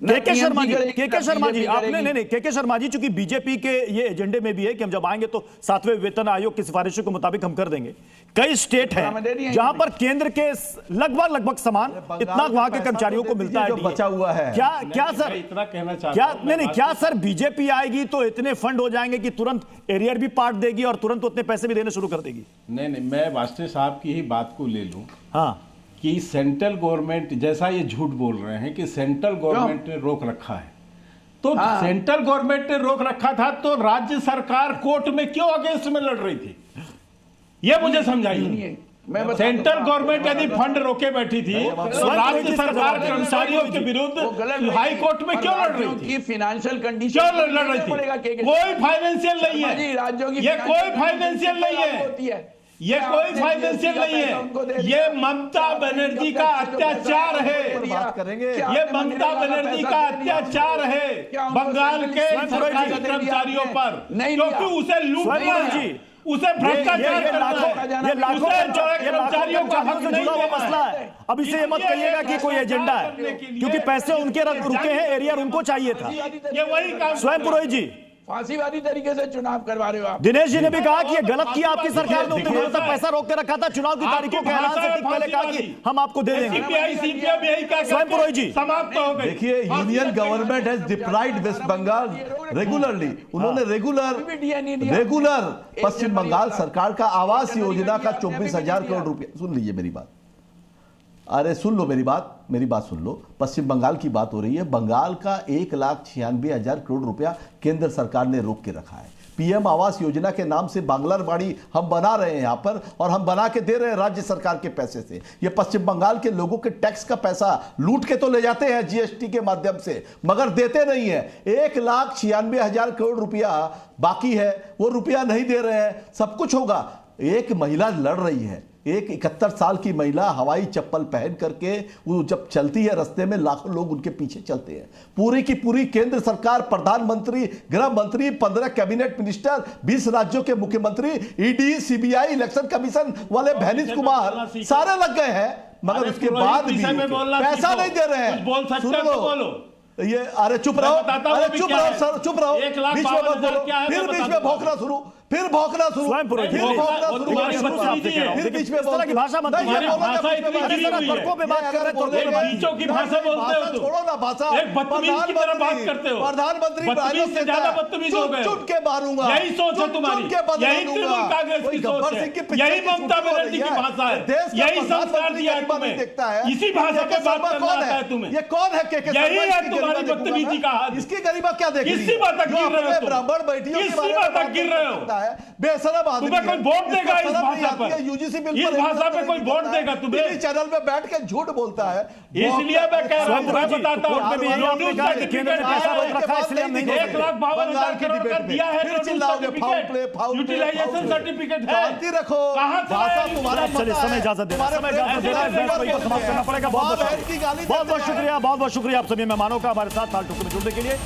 के शर्मा जी आपने नहीं के शर्मा जी, चूंकि बीजेपी के ये एजेंडे में भी है कि हम जब आएंगे तो 7वें वेतन आयोग की सिफारिशों के मुताबिक हम कर देंगे। कई स्टेट है जहां पर केंद्र के लगभग समान इतना वहां के कर्मचारियों को मिलता है, बचा हुआ है। क्या सर इतना कहना चाहता हूं, नहीं क्या सर बीजेपी आएगी तो इतने फंड हो जाएंगे कि तुरंत एरियर भी पाट देगी और तुरंत उतने पैसे भी देने शुरू कर देगी? नहीं, मैं वाजपेयी साहब की ही बात को ले लूं। हाँ, कि सेंट्रल गवर्नमेंट, जैसा ये झूठ बोल रहे हैं कि सेंट्रल गवर्नमेंट ने रोक रखा है, तो सेंट्रल गवर्नमेंट ने रोक रखा था तो राज्य सरकार कोर्ट में क्यों अगेंस्ट में लड़ रही थी? ये मुझे समझाइए। सेंट्रल गवर्नमेंट यदि फंड रोके बैठी थी तो राज्य सरकार कर्मचारियों के विरुद्ध हाई कोर्ट में क्यों लड़ रही थी? फाइनेंशियल कंडीशन क्यों लड़ रही थी? कोई फाइनेंशियल नहीं है, ये कोई फाइनेंशियल नहीं है, ये कोई फाइनेंशियल नहीं है, ये ममता बनर्जी का अत्याचार है। ये ममता बनर्जी का अत्याचार है बंगाल के सरकारी कर्मचारियों पर, क्योंकि उसे लूटना है, उसे भ्रष्टाचार करना है, उसे कर्मचारियों का हक नहीं देना मसला है। अब इसे ये मत कहिएगा कि कोई एजेंडा है, क्योंकि पैसे उनके रुके हैं, एरियर उनको चाहिए था। ये वही काम स्वयं पुरोहित जी फांसीवादी तरीके से चुनाव करवा रहे हो आप। दिनेश जी ने भी कहा कि ये गलत किया आपकी सरकार ने, उतने तक पैसा रोक के रखा था, चुनाव की तारीखों के ऐलान से ठीक पहले कहा कि हम आपको दे देंगे। स्वयं पुरोहित जी समाप्त हो गई। देखिए, union government has deprived West Bengal regularly, उन्होंने रेगुलर पश्चिम बंगाल सरकार का आवास योजना का 24,000 करोड़ रुपया, सुन लीजिए मेरी बात, अरे सुन लो मेरी बात सुन लो। पश्चिम बंगाल की बात हो रही है। बंगाल का 1,96,000 करोड़ रुपया केंद्र सरकार ने रोक के रखा है। पीएम आवास योजना के नाम से बांग्लाबाड़ी हम बना रहे हैं यहां पर, और हम बना के दे रहे हैं राज्य सरकार के पैसे से। ये पश्चिम बंगाल के लोगों के टैक्स का पैसा लूट के तो ले जाते हैं जीएसटी के माध्यम से, मगर देते नहीं है। 1,96,000 करोड़ रुपया बाकी है, वो रुपया नहीं दे रहे हैं। सब कुछ होगा। एक महिला लड़ रही है, एक 71 साल की महिला हवाई चप्पल पहन करके वो जब चलती है रास्ते में, लाखों लोग उनके पीछे चलते हैं। पूरी की पूरी केंद्र सरकार, प्रधानमंत्री, गृह मंत्री, 15 कैबिनेट मिनिस्टर, 20 राज्यों के मुख्यमंत्री, ईडी, सीबीआई, इलेक्शन कमीशन वाले भैनिश कुमार सारे लग गए हैं, मगर उसके बाद भी पैसा नहीं दे रहे हैं। सुन लो ये, अरे चुप रहो, अरे चुप रहो सर, चुप रहो, बीच में मत बोलो, फिर बीच में भौंकना शुरू, फिर बीच में बोलना की भाषा मत की भाषा बोलते हो, छोड़ो ना भाषा, एक बदतमीज की तरह बात करते हो। प्रधानमंत्री से ज्यादा बदतमीज हो गए, चुट के मारूंगा, यही सोच है तुम्हारी, यही तृणमूल कांग्रेस की सोच है, यही ममता बनर्जी की भाषा है, यही संस्कार दिया है तुम्हें, इसी भाषा पे बात करना आता है तुम्हें। ये कौन है? यही है तुम्हारी बदतमीजी का हाल। इसकी गरिमा क्या देखी? किसी बात तक गिर रहे हो, ब्राह्मण बैठियों किसी बात तक गिर रहे हो। बेशरम आदमी, तुम्हें कोई वोट देगा इस भाषा पर? यूजीसी बिल इस भाषा पे कोई वोट देगा तुम्हें? चैनल पे बैठ के झूठ बोलता है, इसलिए मैं कह रहा हूं, मैं बताता हूं, 1,52,000 करोड़ का दिया है यूटिलाइजेशन सर्टिफिकेट है। रखो, भाषा तुम्हारा समय इजाजत देना पड़ेगा। बहुत बहुत शुक्रिया आप सभी मेहमानों का हमारे साथ फालतू में जुड़ने के लिए।